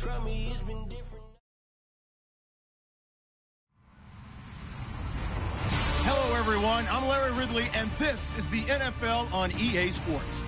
Try me, it's been different. Hello, everyone. I'm Larry Ridley, and this is the NFL on EA Sports.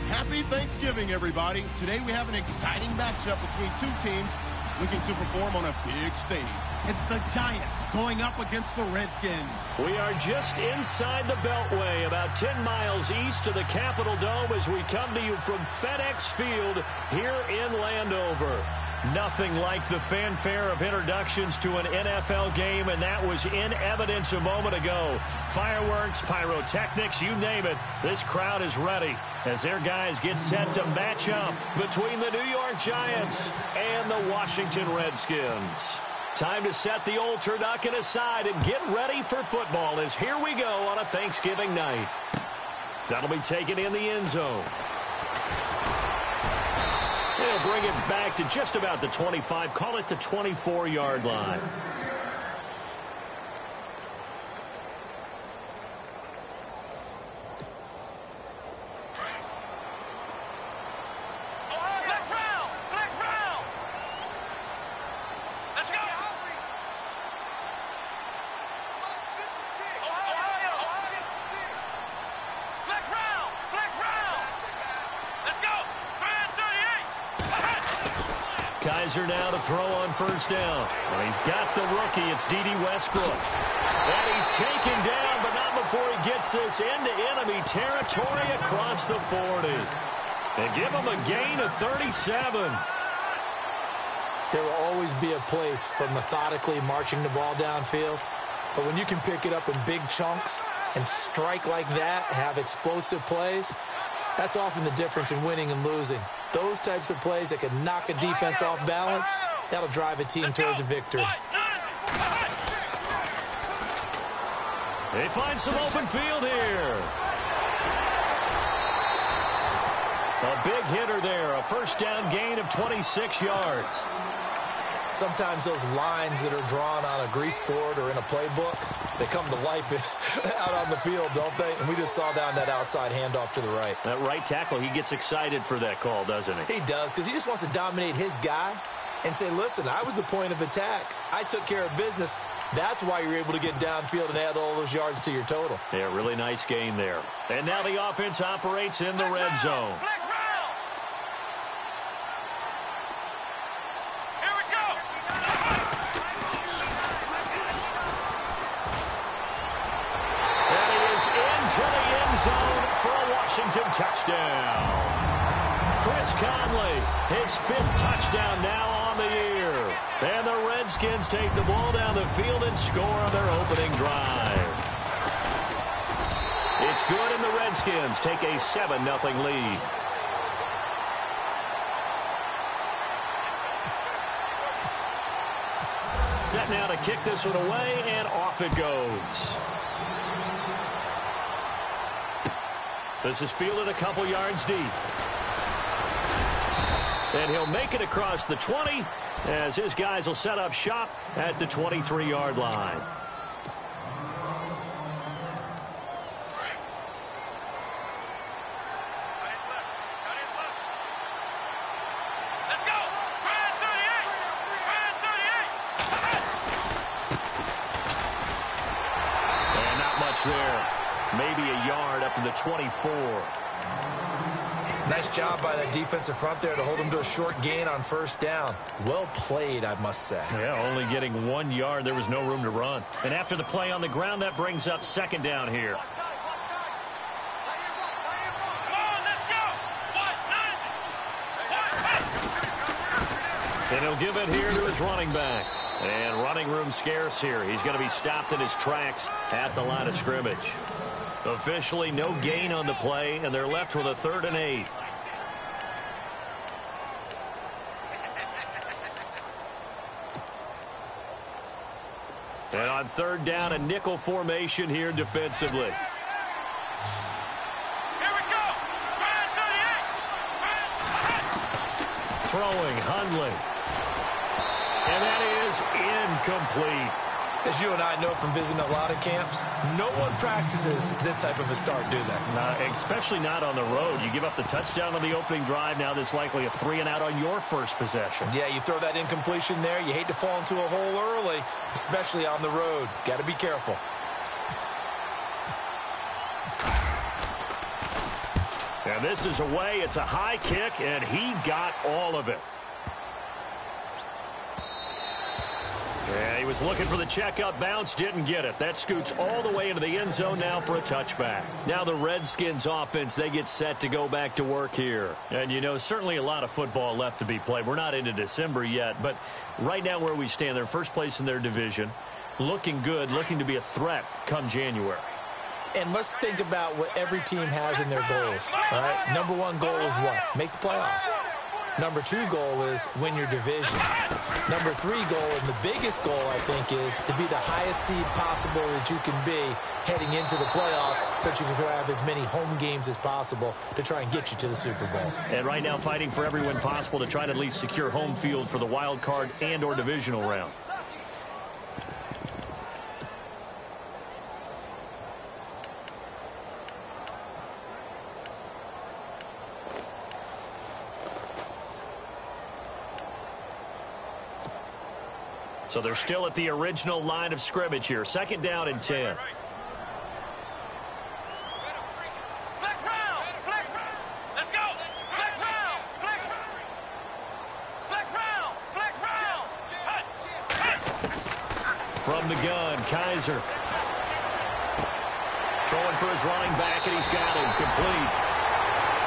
Happy Thanksgiving, everybody. Today we have an exciting matchup between two teams looking to perform on a big stage. It's the Giants going up against the Redskins. We are just inside the Beltway, about 10 miles east of the Capitol Dome as we come to you from FedEx Field here in Landover. Nothing like the fanfare of introductions to an NFL game, and that was in evidence a moment ago. Fireworks, pyrotechnics, you name it. This crowd is ready as their guys get set to match up between the New York Giants and the Washington Redskins. Time to set the old turducken aside and get ready for football as here we go on a Thanksgiving night. That'll be taken in the end zone. They'll bring it back to just about the 25, call it the 24-yard line. Kaiser now to throw on first down. Well, he's got the rookie. It's D.D. Westbrook. And he's taken down, but not before he gets this into enemy territory across the 40. They give him a gain of 37. There will always be a place for methodically marching the ball downfield. But when you can pick it up in big chunks and strike like that, have explosive plays, that's often the difference in winning and losing. Those types of plays that can knock a defense off balance, that'll drive a team towards a victory. They find some open field here. A big hitter there, a first down gain of 26 yards. Sometimes those lines that are drawn on a grease board or in a playbook, they come to life out on the field, don't they? And we just saw down that outside handoff to the right. That right tackle, he gets excited for that call, doesn't he? He does, because he just wants to dominate his guy and say, listen, I was the point of attack. I took care of business. That's why you're able to get downfield and add all those yards to your total. Yeah, really nice game there. And now the offense operates in the red zone. Zone for a Washington touchdown. Chris Conley, his 5th touchdown now on the year. And the Redskins take the ball down the field and score on their opening drive. It's good, and the Redskins take a 7-0 lead. Set now to kick this one away, and off it goes. This is fielded a couple yards deep. And he'll make it across the 20 as his guys will set up shop at the 23-yard line. And not much there. Maybe a yard up to the 24. Nice job by that defensive front there to hold him to a short gain on first down. Well played, I must say. Yeah, only getting 1 yard. There was no room to run. And after the play on the ground, that brings up second down here. And he'll give it here to his running back. And running room scarce here. He's going to be stopped in his tracks at the line of scrimmage. Officially no gain on the play, and they're left with a 3rd and 8. And on 3rd down, a nickel formation here defensively. Here we go. Throwing, Hundley. And that is incomplete. As you and I know from visiting a lot of camps, no one practices this type of a start, do they? Especially not on the road. You give up the touchdown on the opening drive. Now there's likely a 3-and-out on your first possession. Yeah, you throw that incompletion there. You hate to fall into a hole early, especially on the road. Got to be careful. And this is away. It's a high kick, and he got all of it. Yeah, he was looking for the checkup bounce, didn't get it. That scoots all the way into the end zone now for a touchback. Now the Redskins offense, they get set to go back to work here. And, you know, certainly a lot of football left to be played. We're not into December yet, but right now where we stand, they're first place in their division, looking good, looking to be a threat come January. And let's think about what every team has in their goals, all right? Number one goal is what? Make the playoffs. Number two goal is win your division. Number three goal, and the biggest goal, I think, is to be the highest seed possible that you can be heading into the playoffs so that you can have as many home games as possible to try and get you to the Super Bowl. And right now fighting for every win possible to try to at least secure home field for the wild card and or divisional round. So they're still at the original line of scrimmage here. 2nd down and 10. From the gun, Kaiser. Throwing for his running back, and he's got him complete.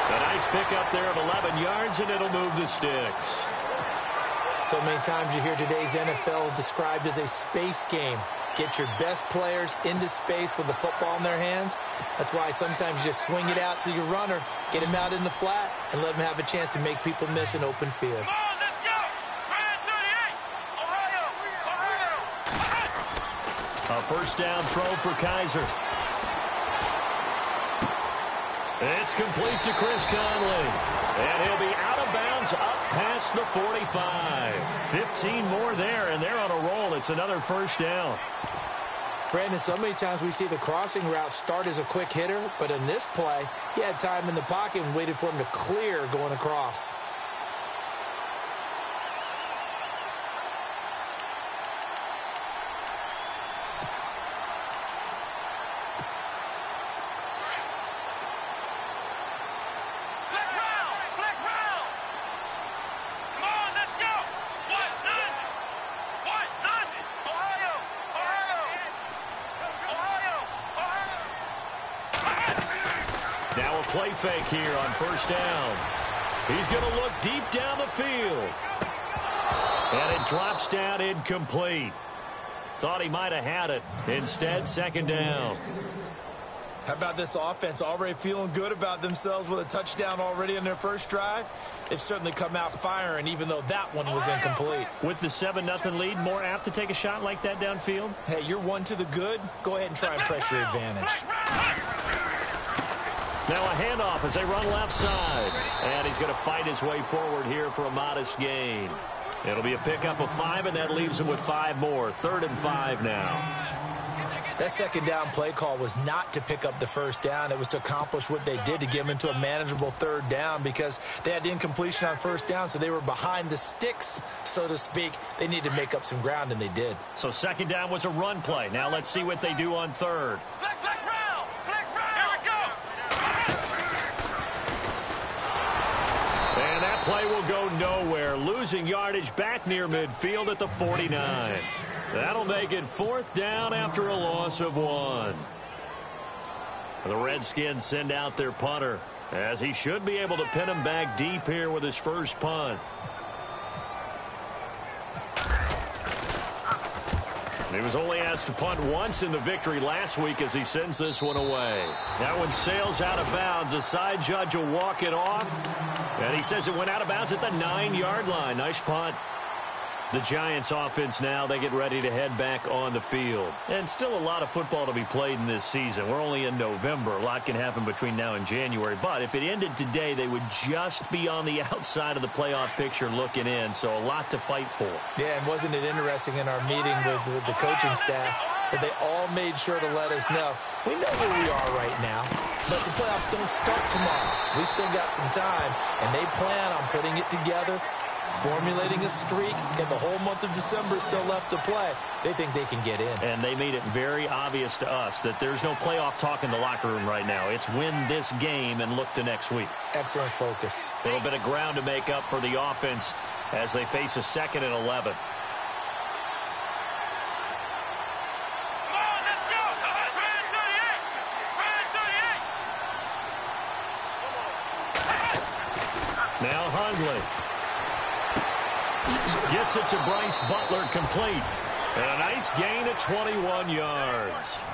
A nice pickup there of 11 yards, and it'll move the sticks. So many times you hear today's NFL described as a space game. Get your best players into space with the football in their hands. That's why sometimes you just swing it out to your runner, get him out in the flat, and let him have a chance to make people miss an open field. A first down throw for Kaiser. It's complete to Chris Conley. And he'll be out of bounds up past the 45. 15 more there, and they're on a roll. It's another first down. Brandon, so many times we see the crossing route start as a quick hitter, but in this play, he had time in the pocket and waited for him to clear going across. Play fake here on first down. He's going to look deep down the field. And it drops down incomplete. Thought he might have had it. Instead, 2nd down. How about this offense already feeling good about themselves with a touchdown already in their first drive? They've certainly come out firing, even though that one was incomplete. With the 7-0 lead, more apt to take a shot like that downfield? Hey, you're one to the good. Go ahead and try and press your advantage. Now a handoff as they run left side. And he's going to fight his way forward here for a modest gain. It'll be a pickup of 5, and that leaves him with 5 more. 3rd and 5 now. That 2nd down play call was not to pick up the first down. It was to accomplish what they did to get them into a manageable 3rd down because they had incompletion on first down, so they were behind the sticks, so to speak. They needed to make up some ground, and they did. So 2nd down was a run play. Now let's see what they do on 3rd. And that play will go nowhere. Losing yardage back near midfield at the 49. That'll make it 4th down after a loss of 1. The Redskins send out their punter, as he should be able to pin him back deep here with his first punt. He was only asked to punt once in the victory last week as he sends this one away. That one sails out of bounds. A side judge will walk it off. And he says it went out of bounds at the 9-yard line. Nice punt. The Giants offense now, they get ready to head back on the field. And still a lot of football to be played in this season. We're only in November. A lot can happen between now and January. But if it ended today, they would just be on the outside of the playoff picture looking in. So a lot to fight for. Yeah, and wasn't it interesting in our meeting with the coaching staff that they all made sure to let us know, we know where we are right now, but the playoffs don't start tomorrow. We still got some time, and they plan on putting it together, formulating a streak, and the whole month of December is still left to play. They think they can get in. And they made it very obvious to us that there's no playoff talk in the locker room right now. It's win this game and look to next week. Excellent focus. A little bit of ground to make up for the offense as they face a 2nd and 11. Now Hundley gets it to Bryce Butler, complete. And a nice gain of 21 yards.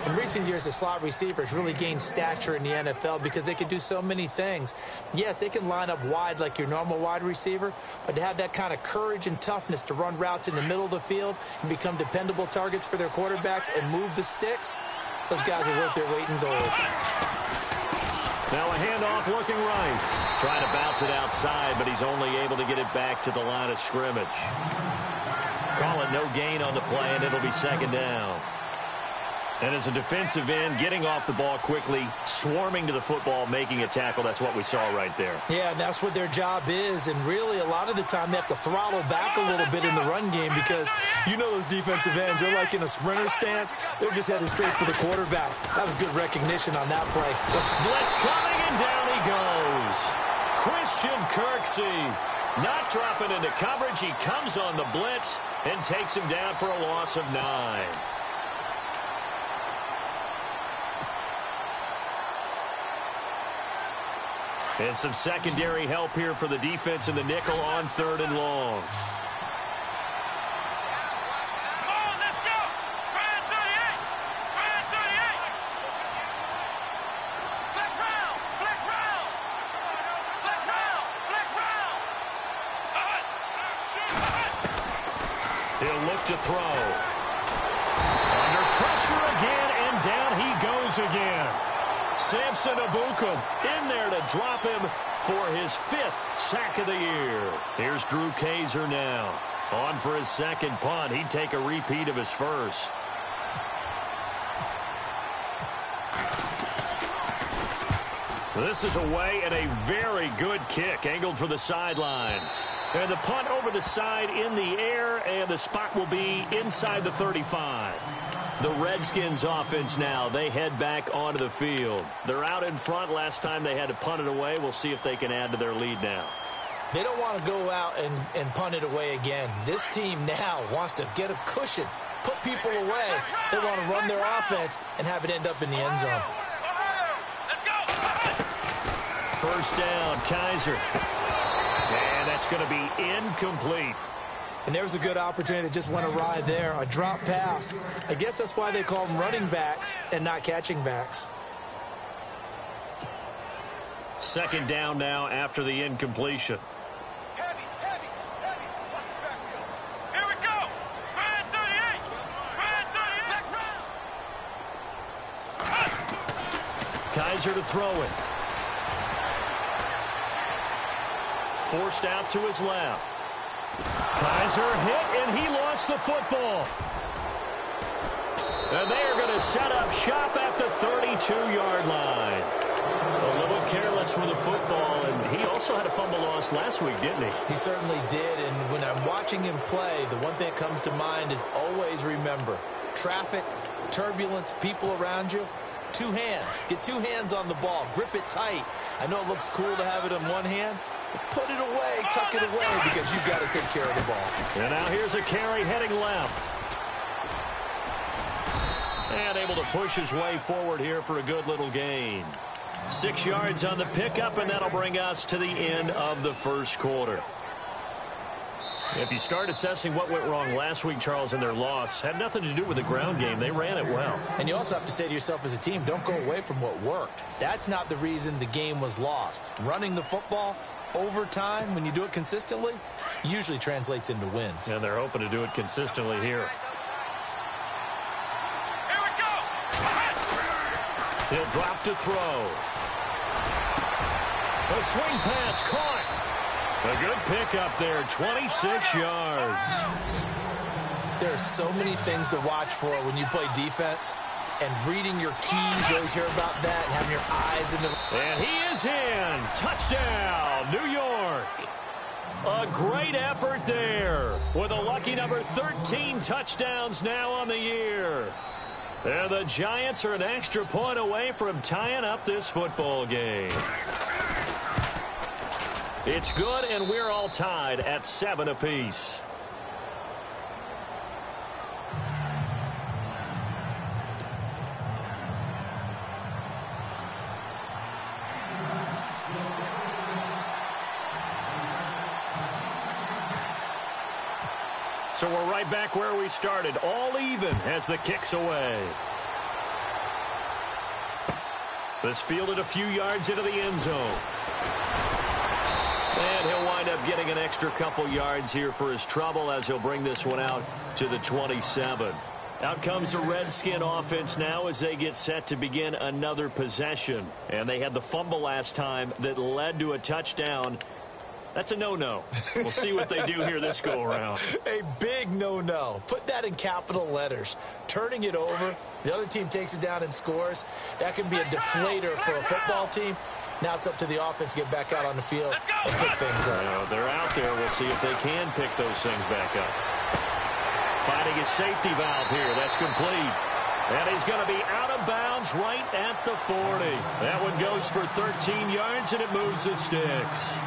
In recent years, the slot receivers really gained stature in the NFL because they can do so many things. Yes, they can line up wide like your normal wide receiver, but to have that kind of courage and toughness to run routes in the middle of the field and become dependable targets for their quarterbacks and move the sticks, those guys are worth their weight in gold. Now a handoff looking right. Trying to bounce it outside, but he's only able to get it back to the line of scrimmage. Call it no gain on the play, and it'll be 2nd down. And as a defensive end, getting off the ball quickly, swarming to the football, making a tackle, that's what we saw right there. Yeah, that's what their job is, and really a lot of the time they have to throttle back a little bit in the run game because you know those defensive ends, they're like in a sprinter stance. They're just headed straight for the quarterback. That was good recognition on that play. Blitz coming, and down he goes. Christian Kirksey not dropping into coverage. He comes on the blitz and takes him down for a loss of 9. And some secondary help here for the defense in the nickel on 3rd and long. He'll look to throw. Under pressure again, and down he goes again. Samson Abukum in there to drop him for his 5th sack of the year. Here's Drew Kaiser now. On for his 2nd punt. He'd take a repeat of his first. This is away and a very good kick angled for the sidelines. And the punt over the side in the air, and the spot will be inside the 35. The Redskins offense now, they head back onto the field. They're out in front. Last time they had to punt it away. We'll see if they can add to their lead now. They don't want to go out and punt it away again. This team now wants to get a cushion, put people away. They want to run their offense and have it end up in the end zone. First down, Kaiser. And that's going to be incomplete. And there was a good opportunity that just went awry there. A drop pass. I guess that's why they call them running backs and not catching backs. 2nd down now after the incompletion. Heavy. Watch the backfield. Here we go. Brand 38. Brand 38. Kaiser to throw it. Forced out to his left. Kaiser hit, and he lost the football. And they are going to set up shop at the 32-yard line. A little careless with the football, and he also had a fumble loss last week, didn't he? He certainly did, and when I'm watching him play, the one thing that comes to mind is always remember, traffic, turbulence, people around you, 2 hands. Get 2 hands on the ball. Grip it tight. I know it looks cool to have it in one hand, but put it away, tuck it away, because you've got to take care of the ball. And now here's a carry heading left. And able to push his way forward here for a good little gain. 6 yards on the pickup, and that'll bring us to the end of the first quarter. If you start assessing what went wrong last week, Charles, in their loss, had nothing to do with the ground game. They ran it well. And you also have to say to yourself as a team, don't go away from what worked. That's not the reason the game was lost. Running the football over time, when you do it consistently, usually translates into wins. And they're hoping to do it consistently here. Here we go. He'll drop to throw. A swing pass caught. A good pickup there, 26 yards. There are so many things to watch for when you play defense. And reading your keys, you always hear about that, and having your eyes in the... And he is in. Touchdown, New York. A great effort there with a lucky number 13 touchdowns now on the year. And the Giants are an extra point away from tying up this football game. It's good, and we're all tied at 7 apiece. So we're right back where we started, all even as the kick's away. This fielded a few yards into the end zone. And he'll wind up getting an extra couple yards here for his trouble as he'll bring this one out to the 27. Out comes the Redskin offense now as they get set to begin another possession. And they had the fumble last time that led to a touchdown. That's a no-no. We'll see what they do here this go-around. A big no-no. Put that in capital letters. Turning it over, the other team takes it down and scores. That can be a deflator for a football team. Now it's up to the offense to get back out on the field and pick things up. They're out there. We'll see if they can pick those things back up. Finding his safety valve here. That's complete. And he's going to be out of bounds right at the 40. That one goes for 13 yards, and it moves the sticks.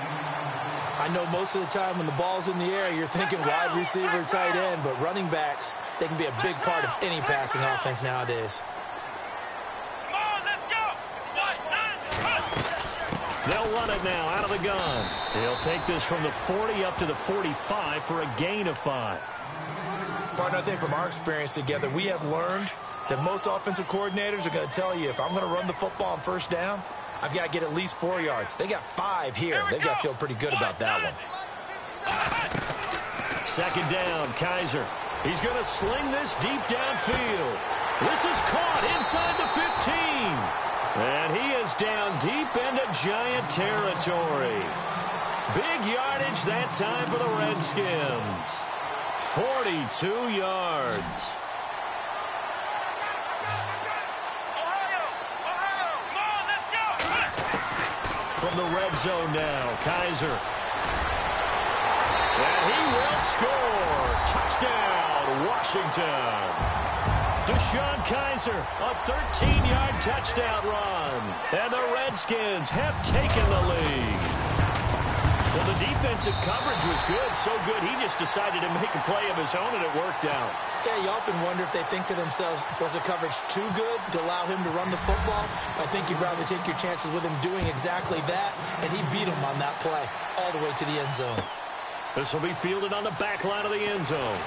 I know most of the time when the ball's in the air, you're thinking wide receiver, tight end, but running backs, they can be a big part of any passing offense nowadays. Come on, let's go. They'll run it now out of the gun. He'll take this from the 40 up to the 45 for a gain of 5. Partner, I think from our experience together, we have learned that most offensive coordinators are going to tell you, if I'm going to run the football on first down, I've got to get at least 4 yards. They got 5 here. They've got to feel pretty good about that one. Second down, Kaiser. He's going to sling this deep downfield. This is caught inside the 15. And he is down deep into Giant territory. Big yardage that time for the Redskins. 42 yards. From the red zone now, Kaiser. And he will score. Touchdown, Washington. Deshaun Kaiser, a 13-yard touchdown run. And the Redskins have taken the lead. Well, the defensive coverage was good, so good he just decided to make a play of his own, and it worked out. Yeah, you often wonder if they think to themselves, was the coverage too good to allow him to run the football? I think you'd rather take your chances with him doing exactly that, and he beat him on that play all the way to the end zone. This will be fielded on the back line of the end zone.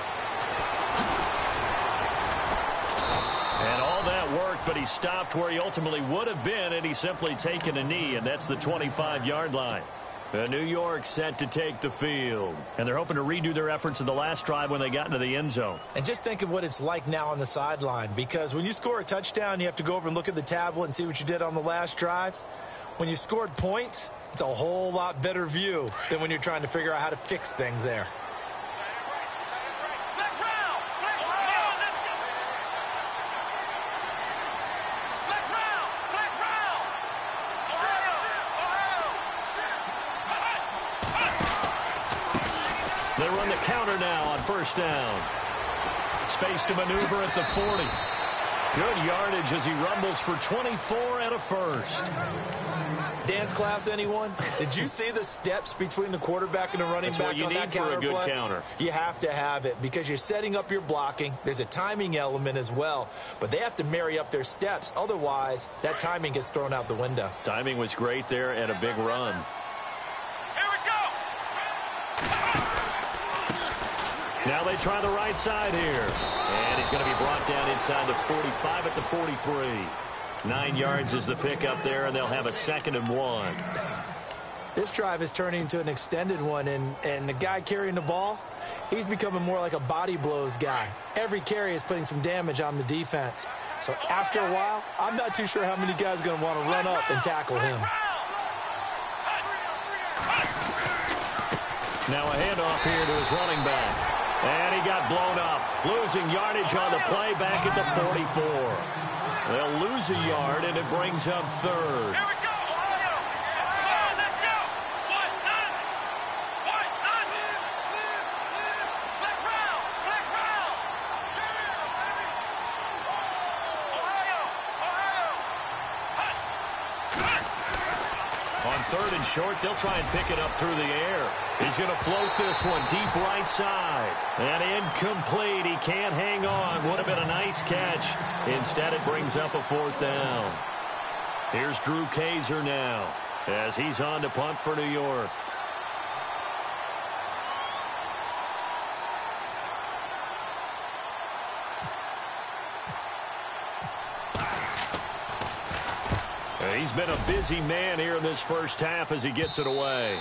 And all that worked, but he stopped where he ultimately would have been, and he's simply taken a knee, and that's the 25-yard line. New York set to take the field. And they're hoping to redo their efforts in the last drive when they got into the end zone. And just think of what it's like now on the sideline, because when you score a touchdown, you have to go over and look at the tablet and see what you did on the last drive. When you scored points, it's a whole lot better view than when you're trying to figure out how to fix things there. They run the counter now on first down. Space to maneuver at the 40. Good yardage as he rumbles for 24 and a first. Dance class, anyone? Did you see the steps between the quarterback and the running back on that counter play? That's what you need for a good counter. You have to have it because you're setting up your blocking. There's a timing element as well, but they have to marry up their steps. Otherwise, that timing gets thrown out the window. Timing was great there and a big run. Here we go. Now they try the right side here. And he's going to be brought down inside the 45 at the 43. 9 yards is the pickup there, and they'll have a 2nd and 1. This drive is turning into an extended one, and the guy carrying the ball, he's becoming more like a body blows guy. Every carry is putting some damage on the defense. So after a while, I'm not too sure how many guys are going to want to run up and tackle him. Now a handoff here to his running back. And he got blown up. Losing yardage on the play back at the 44. They'll lose a yard, and it brings up 3rd. Here we go, Ohio! Ohio, let's go! One, none! One, none! Flex round! Flex round! Ohio! Ohio! On 3rd and short, they'll try and pick it up through the air. He's going to float this one deep right side. And incomplete. He can't hang on. Would have been a nice catch. Instead, it brings up a 4th down. Here's Drew Kaiser now as he's on to punt for New York. He's been a busy man here in this first half as he gets it away.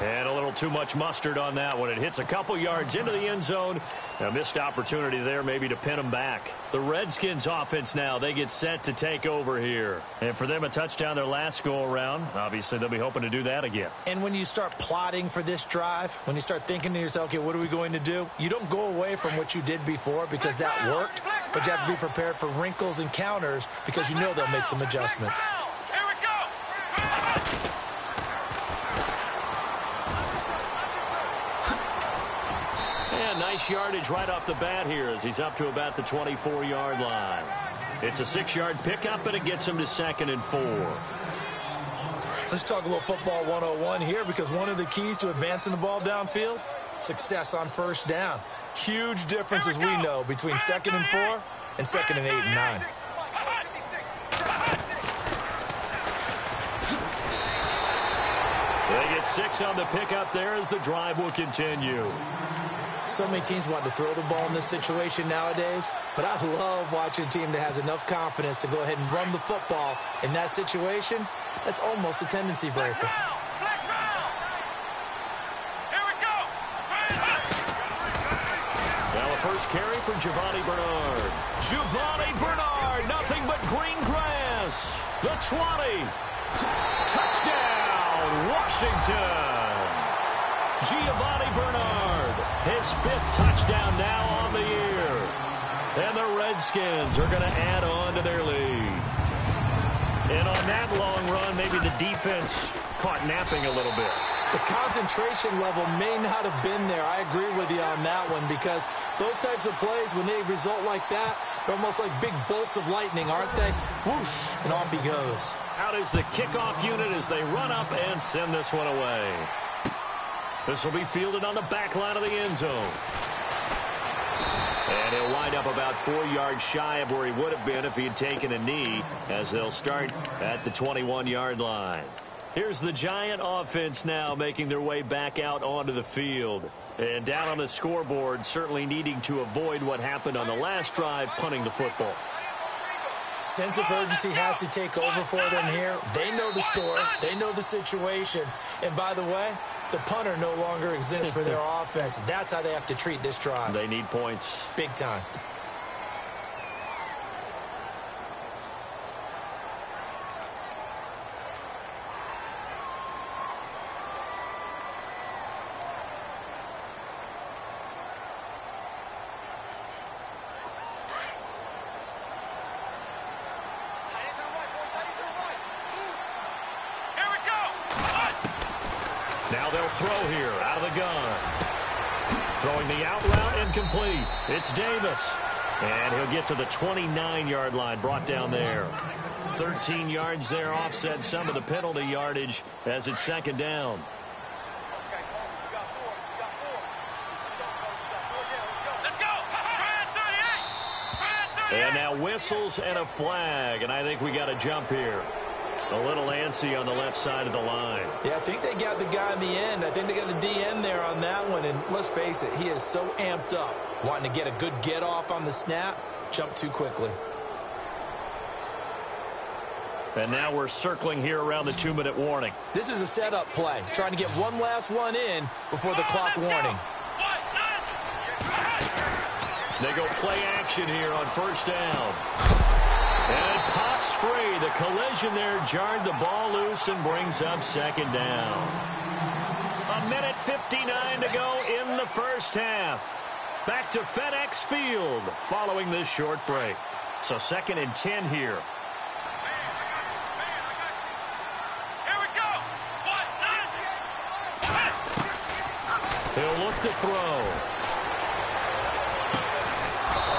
And a little too much mustard on that one. It hits a couple yards into the end zone. A missed opportunity there maybe to pin him back. The Redskins offense now, they get set to take over here. And for them, a touchdown their last go-around. Obviously, they'll be hoping to do that again. And when you start plotting for this drive, when you start thinking to yourself, okay, what are we going to do? You don't go away from what you did before because that worked. But you have to be prepared for wrinkles and counters because you know they'll make some adjustments. Here we go! And nice yardage right off the bat here as he's up to about the 24-yard line. It's a 6-yard pickup, and it gets him to 2nd and 4. Let's talk a little football 101 here because one of the keys to advancing the ball downfield, success on 1st down. Huge difference, as we know, between 2nd and 4 and 2nd and 8 and 9. They get 6 on the pickup there as the drive will continue. So many teams want to throw the ball in this situation nowadays, but I love watching a team that has enough confidence to go ahead and run the football in that situation. That's almost a tendency breaker. Now a first carry for Giovanni Bernard. Giovanni Bernard, nothing but green grass. The 20. Touchdown, Washington. Giovanni Bernard, his 5th touchdown now on the year. And the Redskins are going to add on to their lead. And on that long run, maybe the defense caught napping a little bit. The concentration level may not have been there. I agree with you on that one because those types of plays, when they result like that, they're almost like big bolts of lightning, aren't they? Whoosh, and off he goes. Out is the kickoff unit as they run up and send this one away. This will be fielded on the back line of the end zone. And he'll wind up about 4 yards shy of where he would have been if he had taken a knee, as they'll start at the 21-yard line. Here's the Giant offense now making their way back out onto the field. And down on the scoreboard, certainly needing to avoid what happened on the last drive, punting the football. Sense of urgency has to take over for them here. They know the score. They know the situation. And by the way, the punter no longer exists for their offense. That's how they have to treat this drive. They need points. Big time. Now they'll throw here out of the gun. Throwing the out route incomplete. It's Davis. And he'll get to the 29-yard line, brought down there. 13 yards there, offset some of the penalty yardage as it's 2nd down. Let's go. And now whistles and a flag, and I think we got a jump here. A little antsy on the left side of the line. Yeah, I think they got the guy in the end. I think they got the DN there on that one. And let's face it, he is so amped up, wanting to get a good get off on the snap, jump too quickly. And now we're circling here around the 2-minute warning. This is a setup play, trying to get one last one in before the clock warning. They go play action here on first down. And it pops free. The collision there jarred the ball loose and brings up second down. 1:59 to go in the first half. Back to FedEx Field following this short break. So 2nd and 10 here. He'll look to throw.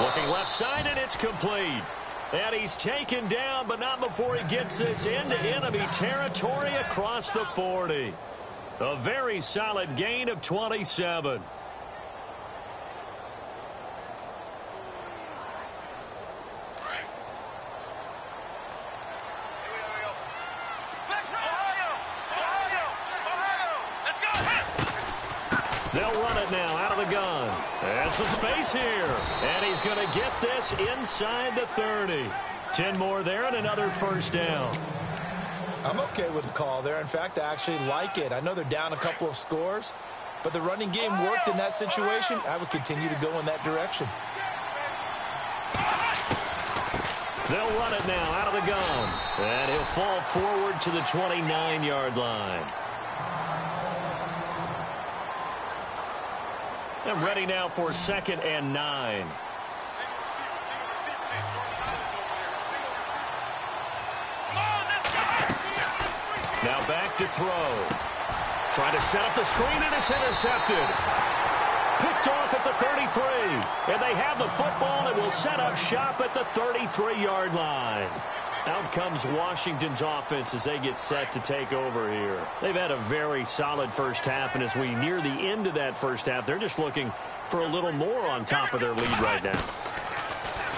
Looking left side, and it's complete. And he's taken down, but not before he gets this into enemy territory across the 40. A very solid gain of 27. They'll run it now out of the gun. There's some space here. And he's going to get this inside the 30. 10 more there and another first down. I'm okay with the call there. In fact, I actually like it. I know they're down a couple of scores, but the running game worked in that situation. I would continue to go in that direction. They'll run it now out of the gun. And he'll fall forward to the 29-yard line. And ready now for 2nd and 9. Now back to throw. Trying to set up the screen, and it's intercepted. Picked off at the 33. And they have the football and will set up shop at the 33-yard line. Out comes Washington's offense as they get set to take over here. They've had a very solid first half, and as we near the end of that first half, they're just looking for a little more on top of their lead right now.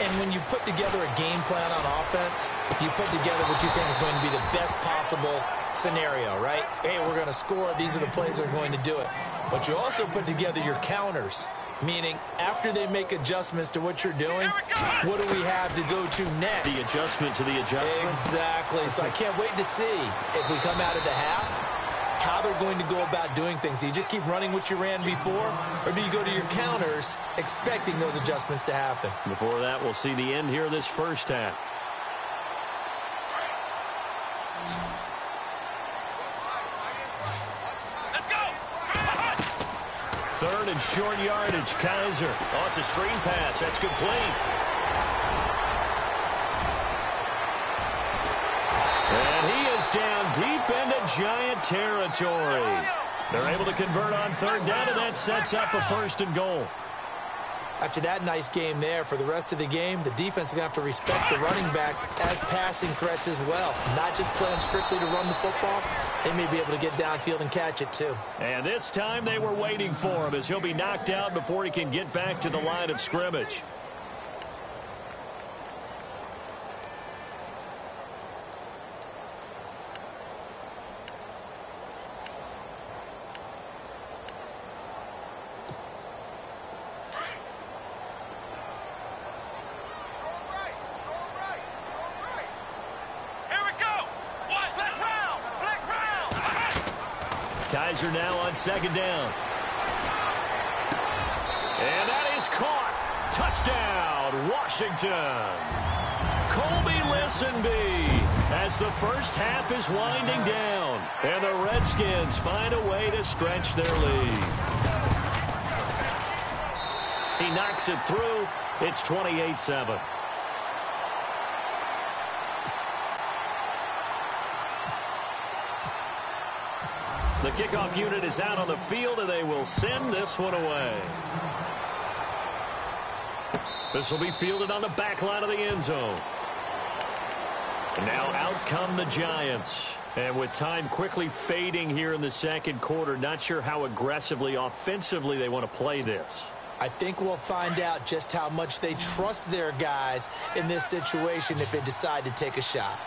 And when you put together a game plan on offense, you put together what you think is going to be the best possible scenario, right? Hey, we're going to score. These are the plays that are going to do it. But you also put together your counters, meaning after they make adjustments to what you're doing, what do we have to go to next? The adjustment to the adjustment? Exactly. So I can't wait to see if we come out of the half, how they're going to go about doing things. Do you just keep running what you ran before, or do you go to your counters expecting those adjustments to happen? Before that, we'll see the end here of this first half. Third and short yardage, Kaiser. Oh, it's a screen pass. That's complete. And he is down deep into Giant territory. They're able to convert on third down, and that sets up a 1st and goal. After that nice game there, for the rest of the game, the defense is going to have to respect the running backs as passing threats as well. Not just playing strictly to run the football. They may be able to get downfield and catch it too. And this time they were waiting for him as he'll be knocked out before he can get back to the line of scrimmage. Kaiser now on 2nd down. And that is caught. Touchdown, Washington. Colby Listenbee as the first half is winding down. And the Redskins find a way to stretch their lead. He knocks it through. It's 28-7. The kickoff unit is out on the field, and they will send this one away. This will be fielded on the back line of the end zone. And now out come the Giants. And with time quickly fading here in the second quarter, not sure how aggressively, offensively they want to play this. I think we'll find out just how much they trust their guys in this situation if they decide to take a shot.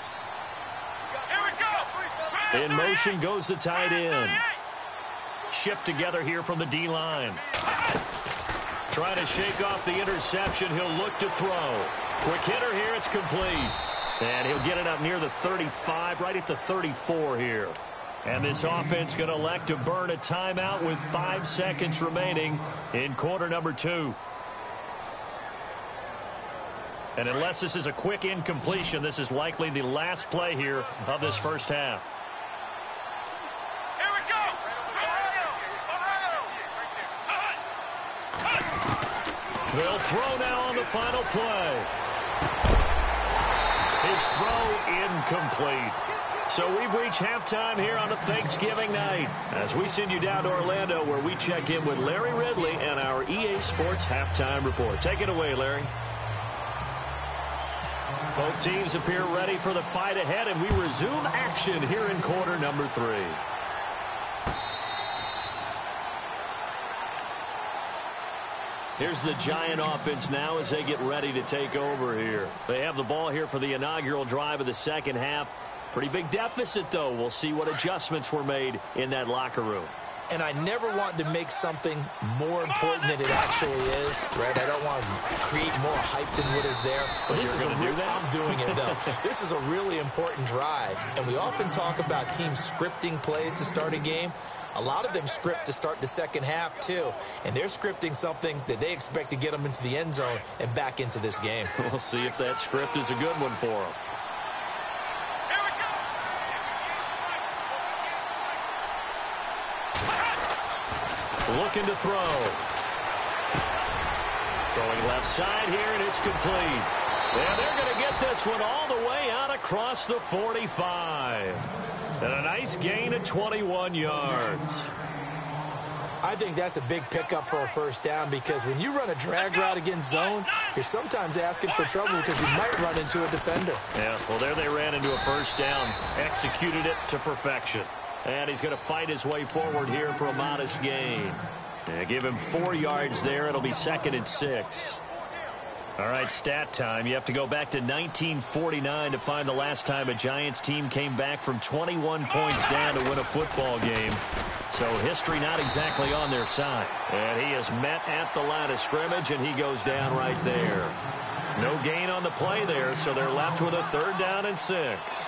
Here we In motion goes the tight end. Shift together here from the D-line. Trying to shake off the interception. He'll look to throw. Quick hitter here. It's complete. And he'll get it up near the 35, right at the 34 here. And this offense going to elect to burn a timeout with 5 seconds remaining in quarter number 2. And unless this is a quick incompletion, this is likely the last play here of this first half. Here we go. They'll throw now on the final play. His throw incomplete. So we've reached halftime here on a Thanksgiving night as we send you down to Orlando where we check in with Larry Ridley and our EA Sports Halftime Report. Take it away, Larry. Both teams appear ready for the fight ahead, and we resume action here in quarter number 3. Here's the Giant offense now as they get ready to take over here. They have the ball here for the inaugural drive of the second half. Pretty big deficit, though. We'll see what adjustments were made in that locker room. And I never want to make something more important than it actually is, right? I don't want to create more hype than what is there. But this is I'm doing it, though. This is a really important drive. And we often talk about teams scripting plays to start a game. A lot of them script to start the second half, too. And they're scripting something that they expect to get them into the end zone and back into this game. We'll see if that script is a good one for them. Looking to throw. Throwing left side here, and it's complete. And they're going to get this one all the way out across the 45. And a nice gain of 21 yards. I think that's a big pickup for a first down because when you run a drag route against zone, you're sometimes asking for trouble because you might run into a defender. Yeah, well, there they ran into a first down. Executed it to perfection. And he's going to fight his way forward here for a modest gain. Yeah, give him 4 yards there. It'll be 2nd and 6. All right, stat time. You have to go back to 1949 to find the last time a Giants team came back from 21 points down to win a football game. So history not exactly on their side. And he is met at the line of scrimmage, and he goes down right there. No gain on the play there, so they're left with a 3rd down and 6.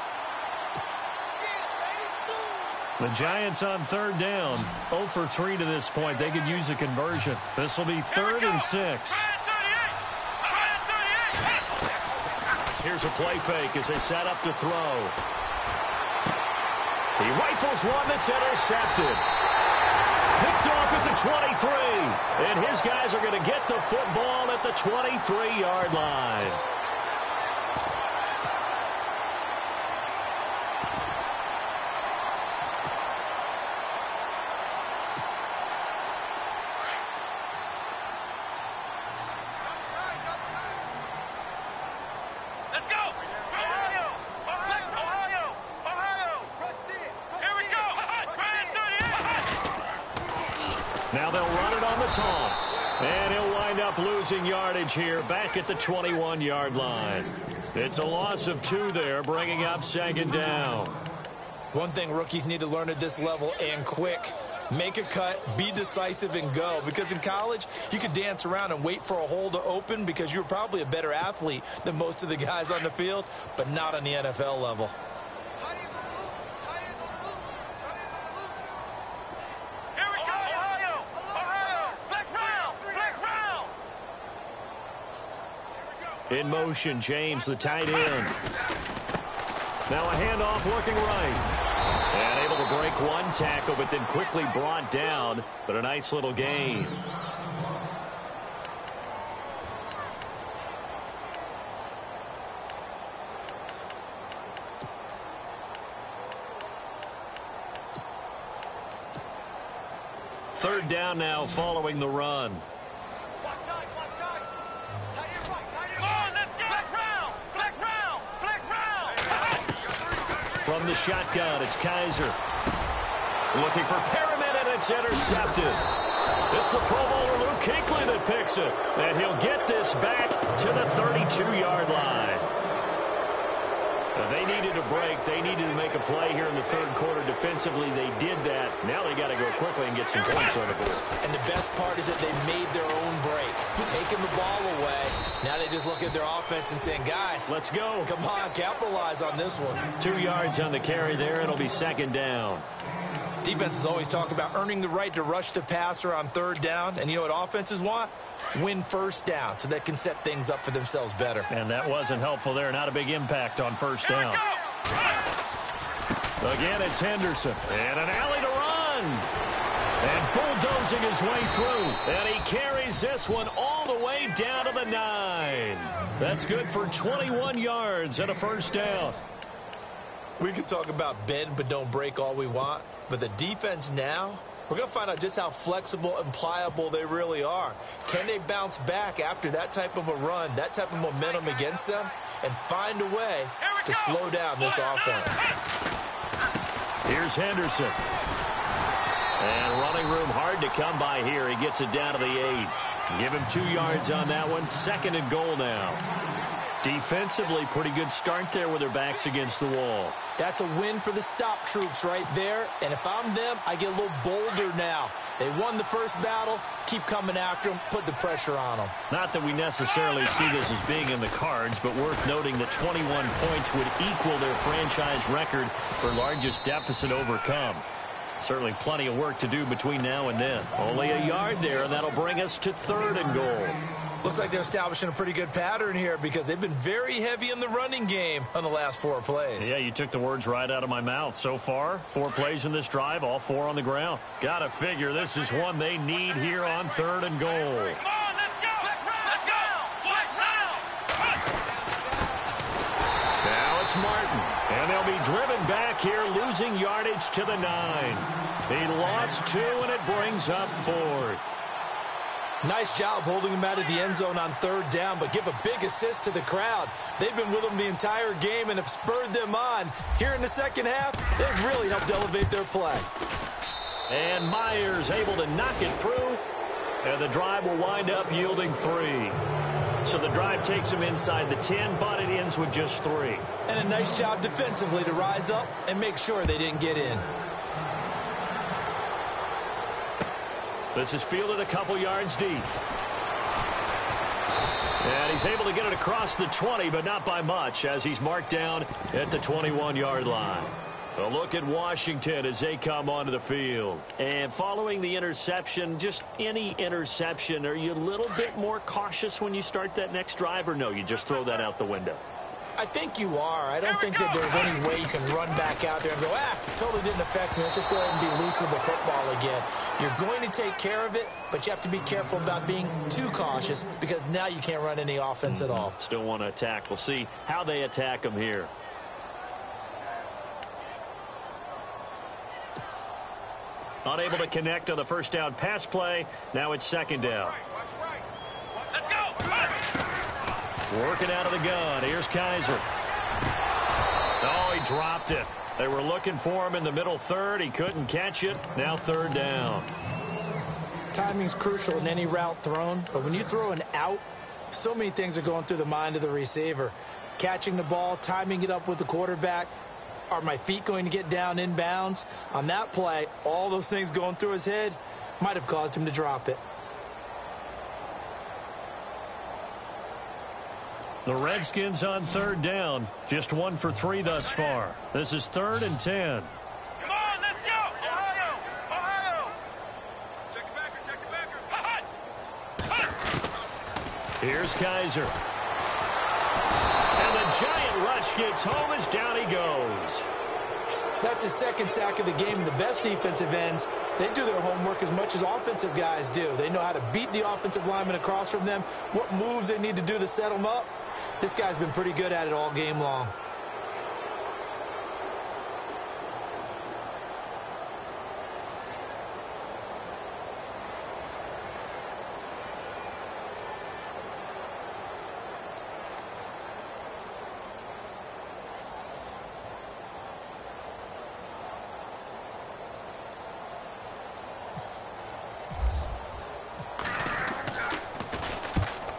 The Giants on 3rd down, 0 for 3 to this point. They could use a conversion. This will be 3rd and 6. Here's a play fake as they set up to throw. He rifles one that's intercepted. Picked off at the 23. And his guys are going to get the football at the 23-yard line. Now they'll run it on the toss. And he'll wind up losing yardage here back at the 21-yard line. It's a loss of 2 there, bringing up 2nd down. One thing rookies need to learn at this level, and quick, make a cut, be decisive, and go. Because in college, you could dance around and wait for a hole to open because you're probably a better athlete than most of the guys on the field, but not on the NFL level. In motion, James, the tight end. Now a handoff looking right. And able to break one tackle, but then quickly brought down. But a nice little gain. Third down now following the run. From the shotgun, it's Kaiser. Looking for Perriman, and it's intercepted. It's the Pro Bowler Luke Kuechly that picks it. And he'll get this back to the 32-yard line. They needed a break. They needed to make a play here in the third quarter. Defensively, they did that. Now they got to go quickly and get some points on the board. And the best part is that they made their own break. Taking the ball away. Now they just look at their offense and saying, guys, let's go. Come on, capitalize on this one. 2 yards on the carry there. It'll be second down. Defenses always talk about earning the right to rush the passer on third down. And you know what offenses want? Win first down so they can set things up for themselves better. And that wasn't helpful there. Not a big impact on first down. Again, it's Henderson. And an alley to run. And bulldozing his way through. And he carries this one all the way down to the 9. That's good for 21 yards and a first down. We can talk about bend but don't break all we want. But the defense now, we're going to find out just how flexible and pliable they really are. Can they bounce back after that type of a run, that type of momentum against them, and find a way to slow down this offense? Here's Henderson. And running room hard to come by here. He gets it down to the 8. Give him 2 yards on that one. Second and goal now. Defensively, pretty good start there with their backs against the wall. That's a win for the stop troops right there. And if I'm them, I get a little bolder now. They won the first battle. Keep coming after them. Put the pressure on them. Not that we necessarily see this as being in the cards, but worth noting that 21 points would equal their franchise record for largest deficit overcome. Certainly plenty of work to do between now and then. Only a yard there, and that'll bring us to third and goal. Looks like they're establishing a pretty good pattern here because they've been very heavy in the running game on the last 4 plays. Yeah, you took the words right out of my mouth. So far, 4 plays in this drive, all 4 on the ground. Gotta figure this is one they need here on third and goal. Come on, let's go! Let's go! Now it's Martin, and they'll be driven back here, losing yardage to the 9. He lost 2, and it brings up 4th. Nice job holding him out of the end zone on third down, but give a big assist to the crowd. They've been with them the entire game and have spurred them on. Here in the second half, they've really helped elevate their play. And Myers able to knock it through, and the drive will wind up yielding 3. So the drive takes them inside the 10, but it ends with just 3. And a nice job defensively to rise up and make sure they didn't get in. This is fielded a couple yards deep. And he's able to get it across the 20, but not by much, as he's marked down at the 21-yard line. A look at Washington as they come onto the field. And following the interception, just any interception, are you a little bit more cautious when you start that next drive, or no, you just throw that out the window? I think you are. I don't think that there's any way you can run back out there and go, totally didn't affect me. Let's just go ahead and be loose with the football again. You're going to take care of it, but you have to be careful about being too cautious because now you can't run any offense at all. Still want to attack. We'll see how they attack them here. Unable to connect on the first down pass play. Now it's second down. Let's go! Working out of the gun. Here's Kaiser. Oh, he dropped it. They were looking for him in the middle third. He couldn't catch it. Now third down. Timing's crucial in any route thrown, but when you throw an out, so many things are going through the mind of the receiver. Catching the ball, timing it up with the quarterback. Are my feet going to get down inbounds? On that play, all those things going through his head might have caused him to drop it. The Redskins on third down. Just 1 for 3 thus far. This is 3rd and 10. Come on, let's go! Ohio! Ohio! Check the backer. Here's Kaiser. And the giant rush gets home as down he goes. That's his second sack of the game. And the best defensive ends, they do their homework as much as offensive guys do. They know how to beat the offensive lineman across from them, what moves they need to do to set them up. This guy's been pretty good at it all game long.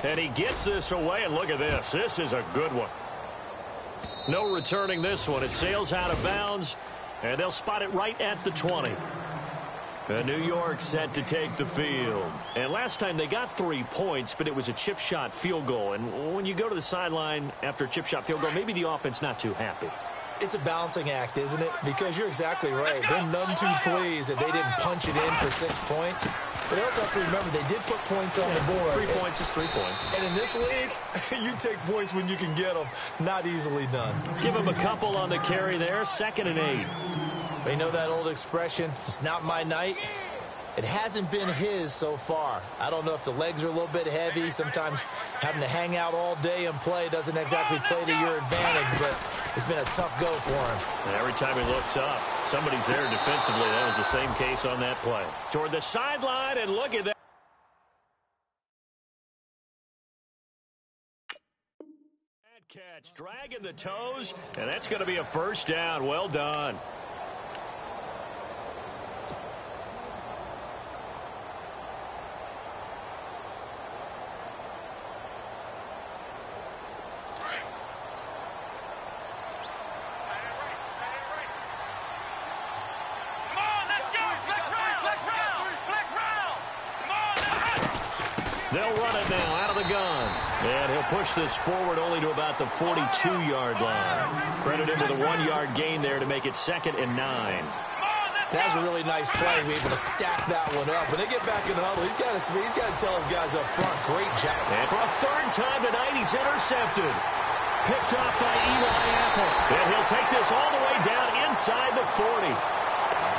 And he gets this away, and look at this. This is a good one. No returning this one. It sails out of bounds, and they'll spot it right at the 20. And New York set to take the field. And last time they got 3 points, but it was a chip shot field goal. And when you go to the sideline after a chip shot field goal, maybe the offense not too happy. It's a balancing act, isn't it? Because you're exactly right. They're none too pleased that they didn't punch it in for 6 points. But they also have to remember they did put points on the board. 3 points is 3 points. And in this league, you take points when you can get them. Not easily done. Give him a couple on the carry there. 2nd and 8. They know that old expression, it's not my night. It hasn't been his so far. I don't know if the legs are a little bit heavy. Sometimes having to hang out all day and play doesn't exactly play to your advantage, but it's been a tough go for him. And every time he looks up, somebody's there defensively. That was the same case on that play. Toward the sideline, and look at that. Bad catch, dragging the toes, and that's going to be a first down. Well done. They'll run it now out of the gun. And he'll push this forward only to about the 42-yard line. Credit him with a 1-yard gain there to make it 2nd and 9. That was a really nice play. We're able to stack that one up. When they get back in the huddle, he's got to tell his guys up front, great job. And for a 3rd time tonight, he's intercepted. Picked off by Eli Apple. And he'll take this all the way down inside the 40.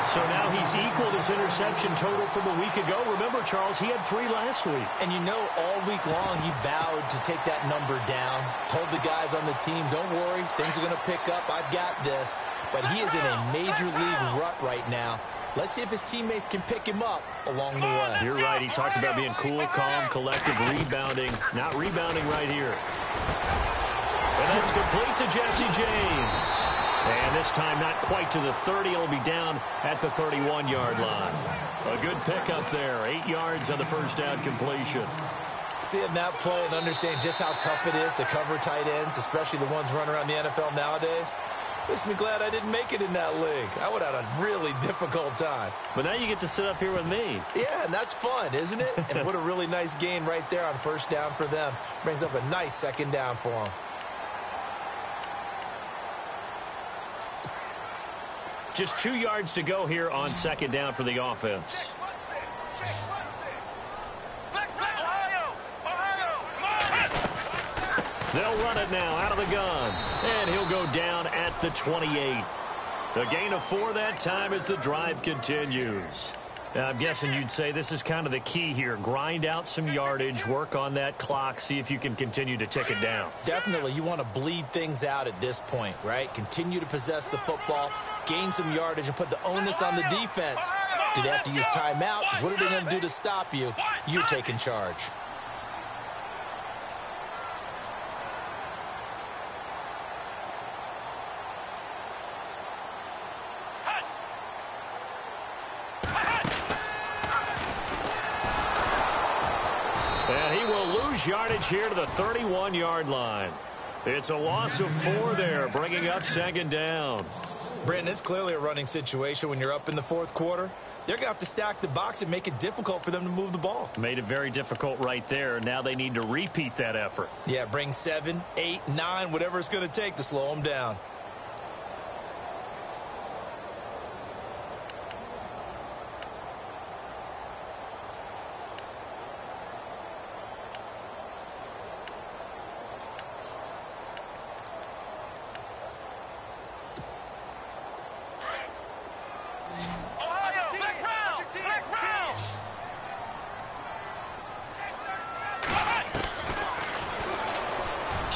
So now he's equaled his interception total from a week ago. Remember, Charles, he had 3 last week. And you know, all week long he vowed to take that number down. Told the guys on the team, don't worry, things are going to pick up. I've got this. But he is in a major league rut right now. Let's see if his teammates can pick him up along the way. You're right. He talked about being cool, calm, collective, rebounding. Not rebounding right here. And that's complete to Jesse James. And this time not quite to the 30. It'll be down at the 31-yard line. A good pickup there. 8 yards on the first down completion. Seeing that play and understanding just how tough it is to cover tight ends, especially the ones running around the NFL nowadays, makes me glad I didn't make it in that league. I would have had a really difficult time. But now you get to sit up here with me. Yeah, and that's fun, isn't it? And what a really nice gain right there on first down for them. Brings up a nice 2nd down for them. Just 2 yards to go here on 2nd down for the offense. They'll run it now out of the gun. And he'll go down at the 28. A gain of 4 that time as the drive continues. Now, I'm guessing you'd say this is kind of the key here. Grind out some yardage, work on that clock, see if you can continue to tick it down. Definitely. You want to bleed things out at this point, right? Continue to possess the football, gain some yardage, and put the onus on the defense. Do they have to use timeouts? What are they going to do to stop you? You're taking charge. And he will lose yardage here to the 31-yard line. It's a loss of 4 there, bringing up 2nd down. Brandon, it's clearly a running situation when you're up in the 4th quarter. They're going to have to stack the box and make it difficult for them to move the ball. Made it very difficult right there. Now they need to repeat that effort. Yeah, bring 7, 8, 9, whatever it's going to take to slow them down.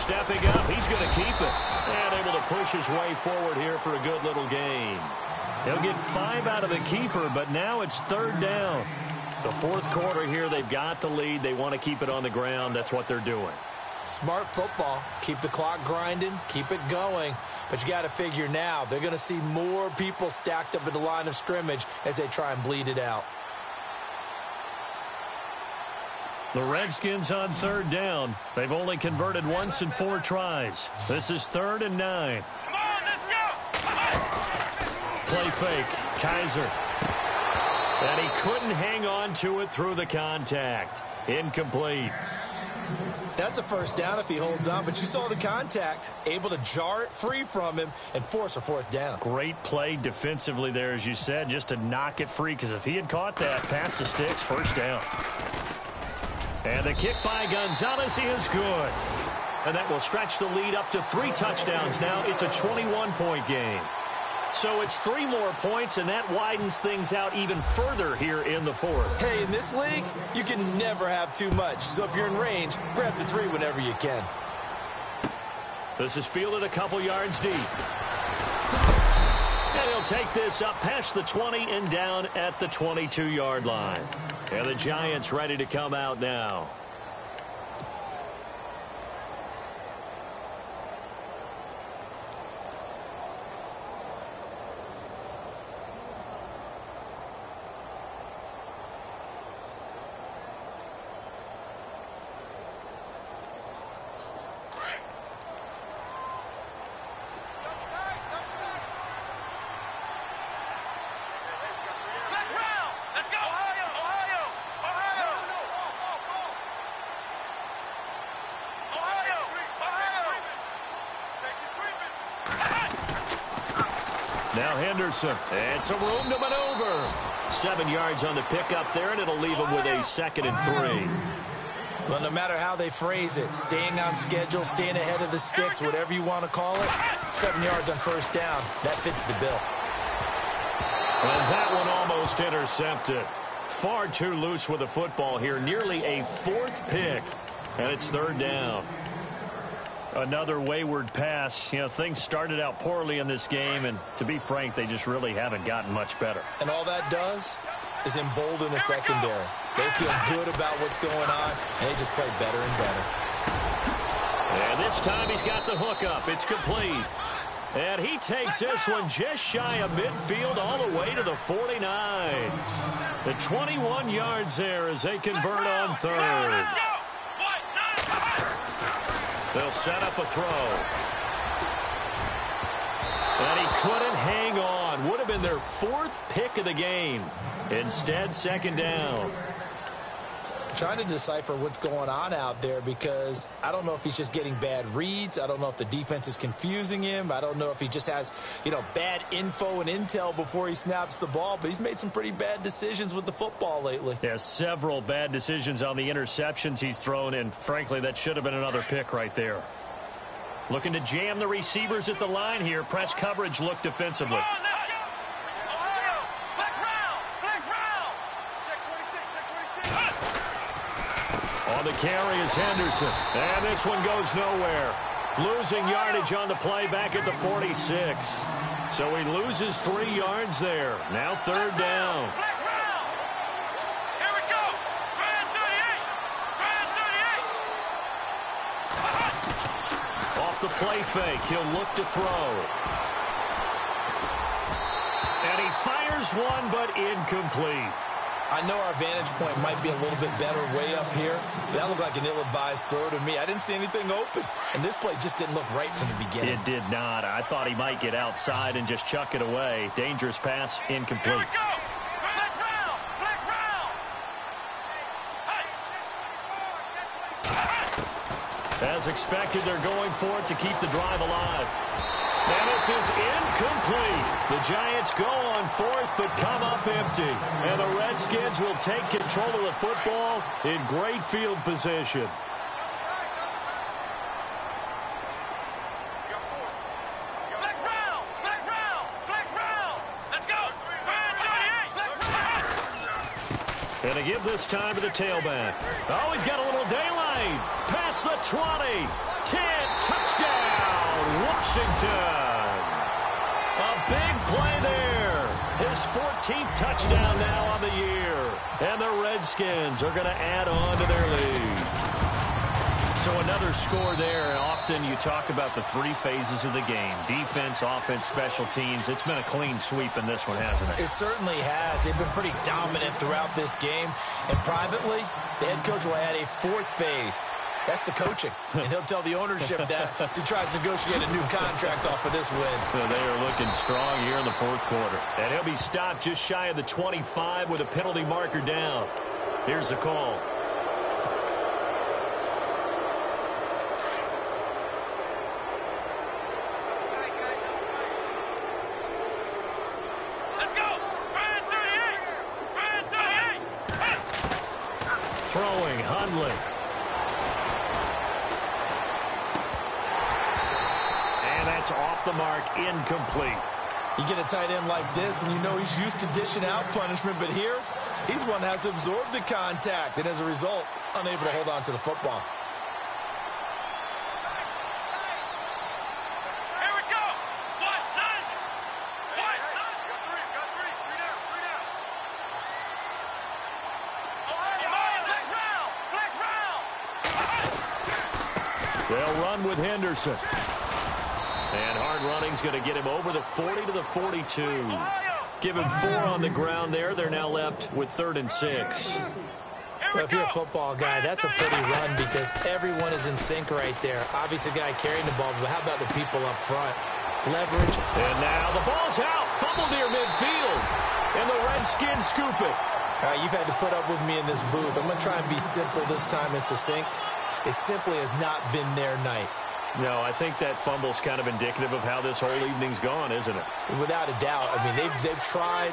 Stepping up, he's going to keep it. And able to push his way forward here for a good little gain. He'll get 5 out of the keeper, but now it's 3rd down. The 4th quarter here, they've got the lead. They want to keep it on the ground. That's what they're doing. Smart football. Keep the clock grinding. Keep it going. But you got to figure now, they're going to see more people stacked up at the line of scrimmage as they try and bleed it out. The Redskins on third down. They've only converted once in 4 tries. This is 3rd and 9. Come on, let's go! Play fake. Kaiser. And he couldn't hang on to it through the contact. Incomplete. That's a first down if he holds on, but you saw the contact. Able to jar it free from him and force a 4th down. Great play defensively there, as you said, just to knock it free, because if he had caught that, past the sticks, first down. And the kick by Gonzalez is good. And that will stretch the lead up to 3 touchdowns now. It's a 21-point game. So it's 3 more points, and that widens things out even further here in the 4th. Hey, in this league, you can never have too much. So if you're in range, grab the 3 whenever you can. This is fielded a couple yards deep. And he'll take this up past the 20 and down at the 22-yard line. And the Giants ready to come out now. Now Henderson, and some room to maneuver. 7 yards on the pickup there, and it'll leave him with a 2nd and 3. Well, no matter how they phrase it, staying on schedule, staying ahead of the sticks, whatever you want to call it, 7 yards on first down, that fits the bill. And that one almost intercepted. Far too loose with the football here, nearly a 4th pick, and it's 3rd down. Another wayward pass. You know, things started out poorly in this game, and to be frank, they just really haven't gotten much better. And all that does is embolden the secondary. They feel good about what's going on, and they just play better and better. And this time he's got the hook up. It's complete. And he takes this one just shy of midfield all the way to the 49. The 21 yards there as they convert on 3rd. They'll set up a throw. And he couldn't hang on. Would have been their 4th pick of the game. Instead, 2nd down. Trying to decipher what's going on out there, because I don't know if he's just getting bad reads. I don't know if the defense is confusing him. I don't know if he just has, bad info and intel before he snaps the ball. But he's made some pretty bad decisions with the football lately. Yeah, several bad decisions on the interceptions he's thrown, and frankly, that should have been another pick right there. Looking to jam the receivers at the line here. Press coverage look defensively. On the carry is Henderson. And this one goes nowhere. Losing yardage on the play back at the 46. So he loses 3 yards there. Now 3rd down. Here we go. Brand 38. Off the play fake, he'll look to throw. And he fires one, but incomplete. I know our vantage point might be a little bit better way up here, but that looked like an ill-advised throw to me. I didn't see anything open, and this play just didn't look right from the beginning. It did not. I thought he might get outside and just chuck it away. Dangerous pass, incomplete. Here we go. Flex round. Flex round. As expected, they're going for it to keep the drive alive. And this is incomplete. The Giants go on 4th, but come up empty. And the Redskins will take control of the football in great field position. Flex round. Flex round. Flex round. Let's go. Brand 38. And to give this time to the tailback. Oh, he's got a little daylight. Past the 20. 10. Touchdown, Washington. A big play there. His 14th touchdown now on the year. And the Redskins are going to add on to their lead. So another score there. And often you talk about the three phases of the game: defense, offense, special teams. It's been a clean sweep in this one, hasn't it? It certainly has. They've been pretty dominant throughout this game. And privately, the head coach will add a fourth phase. That's the coaching. And he'll tell the ownership that as he tries to negotiate a new contract off of this win. So they are looking strong here in the fourth quarter. And he'll be stopped just shy of the 25 with a penalty marker down. Here's the call. Throwing, Hundley. And that's off the mark, incomplete. You get a tight end like this, and you know he's used to dishing out punishment, but here, he's one that has to absorb the contact, and as a result, unable to hold on to the football. Here we go. What? None. What? Got three down. They'll run with Henderson. And hard running's going to get him over the 40 to the 42. Give him 4 on the ground there. They're now left with 3rd and 6. Well, if you're a football guy, that's a pretty run because everyone is in sync right there. Obviously, the guy carrying the ball, but how about the people up front? Leverage. And now the ball's out. Fumble near midfield. And the Redskins scoop it. All right, you've had to put up with me in this booth. I'm going to try and be simple this time and succinct. It simply has not been their night. No, I think that fumble's kind of indicative of how this whole evening's gone, isn't it? Without a doubt. I mean, they've tried,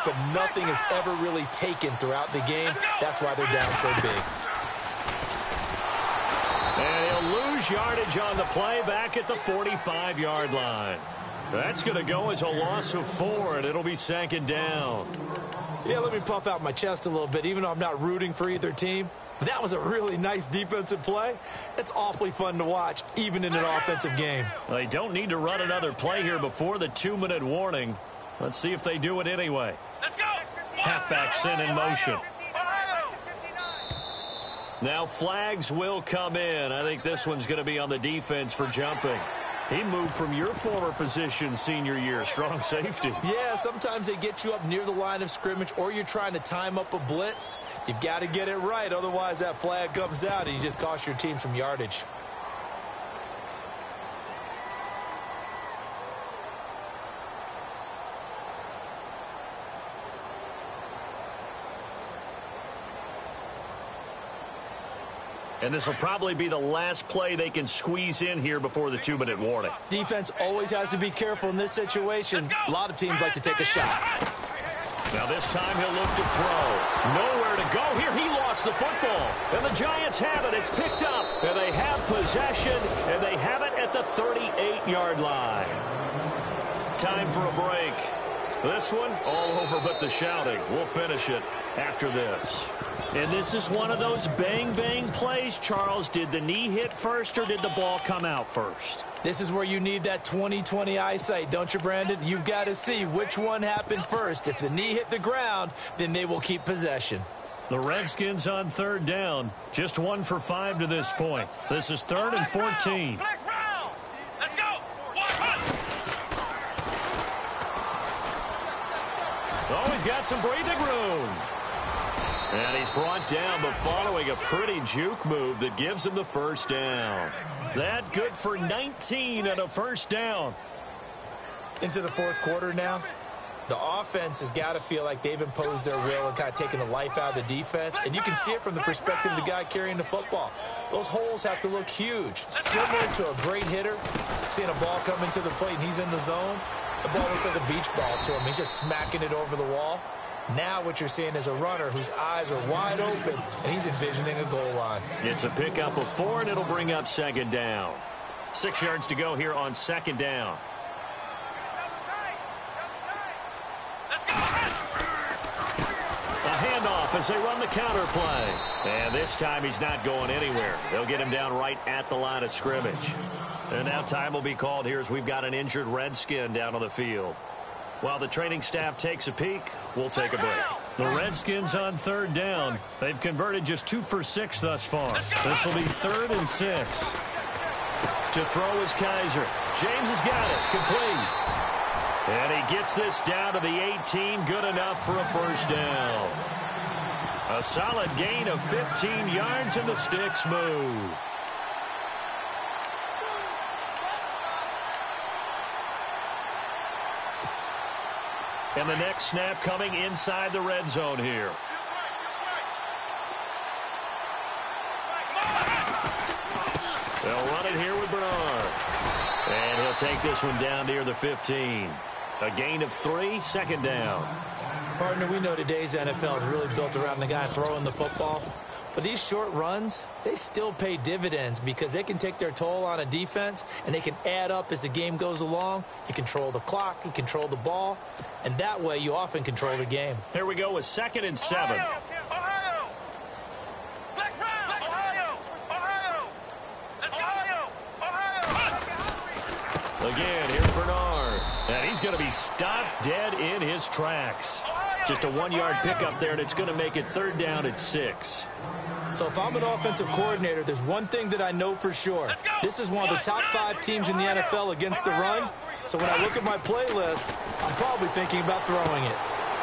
but nothing is ever really taken throughout the game. That's why they're down so big. And he'll lose yardage on the play back at the 45-yard line. That's going to go as a loss of 4, and it'll be 2nd down. Yeah, let me puff out my chest a little bit, even though I'm not rooting for either team. That was a really nice defensive play. It's awfully fun to watch, even in an offensive game. They don't need to run another play here before the 2-minute warning. Let's see if they do it anyway. Let's go. Halfback sent in motion. Now flags will come in. I think this one's going to be on the defense for jumping. He moved from your former position senior year, strong safety. Yeah, sometimes they get you up near the line of scrimmage or you're trying to time up a blitz. You've got to get it right. Otherwise, that flag comes out and you just cost your team some yardage. And this will probably be the last play they can squeeze in here before the 2-minute warning. Defense always has to be careful in this situation. A lot of teams like to take a shot. Now this time he'll look to throw. Nowhere to go here. He lost the football. And the Giants have it. It's picked up. And they have possession. And they have it at the 38-yard line. Time for a break. This one, all over but the shouting. We'll finish it after this. And this is one of those bang-bang plays, Charles. Did the knee hit first or did the ball come out first? This is where you need that 20/20 eyesight, don't you, Brandon? You've got to see which one happened first. If the knee hit the ground, then they will keep possession. The Redskins on 3rd down. Just 1 for 5 to this point. This is 3rd and 14. Let's go. Oh, he's got some breathing room. And he's brought down, but following a pretty juke move that gives him the 1st down. That good for 19 and a 1st down. Into the 4th quarter now. The offense has got to feel like they've imposed their will and kind of taken the life out of the defense. And you can see it from the perspective of the guy carrying the football. Those holes have to look huge. Similar to a great hitter, seeing a ball come into the plate and he's in the zone. The ball looks like a beach ball to him. He's just smacking it over the wall. Now what you're seeing is a runner whose eyes are wide open, and he's envisioning a goal line. It's a pickup of 4, and it'll bring up 2nd down. 6 yards to go here on 2nd down. A handoff as they run the counter play. And this time he's not going anywhere. They'll get him down right at the line of scrimmage. And now time will be called here as we've got an injured Redskin down on the field. While the training staff takes a peek, we'll take a break. The Redskins on third down. They've converted just 2 for 6 thus far. This will be 3rd and 6. To throw is Kaiser. James has got it. Complete. And he gets this down to the 18. Good enough for a first down. A solid gain of 15 yards, and the sticks move. And the next snap coming inside the red zone here. They'll run it here with Bernard. And he'll take this one down near the 15. A gain of 3, 2nd down. Partner, we know today's NFL is really built around the guy throwing the football. But these short runs, they still pay dividends because they can take their toll on a defense and they can add up as the game goes along. You control the clock, you control the ball, and that way you often control the game. Here we go with 2nd and 7. Ohio! Black Browns! Ohio! Ohio! Let's go! Ohio! Again, here's Bernard. And he's going to be stopped dead in his tracks. Just a 1-yard pickup there, and it's going to make it 3rd down at 6. So if I'm an offensive coordinator, there's one thing that I know for sure. This is one of the top 5 teams in the NFL against the run. So when I look at my playlist, I'm probably thinking about throwing it.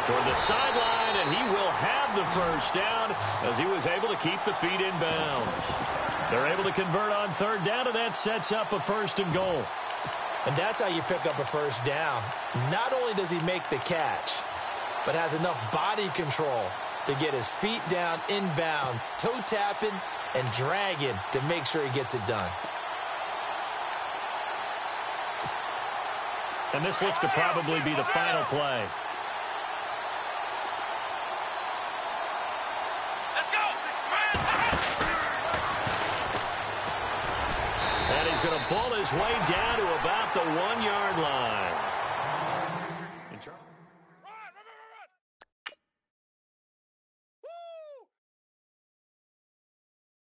Toward the sideline, and he will have the first down as he was able to keep the feet in bounds. They're able to convert on 3rd down, and that sets up a 1st and goal. And that's how you pick up a first down. Not only does he make the catch, but has enough body control to get his feet down inbounds, toe tapping and dragging to make sure he gets it done. And this looks to probably be the final play. And he's going to pull his way down to about the 1-yard line.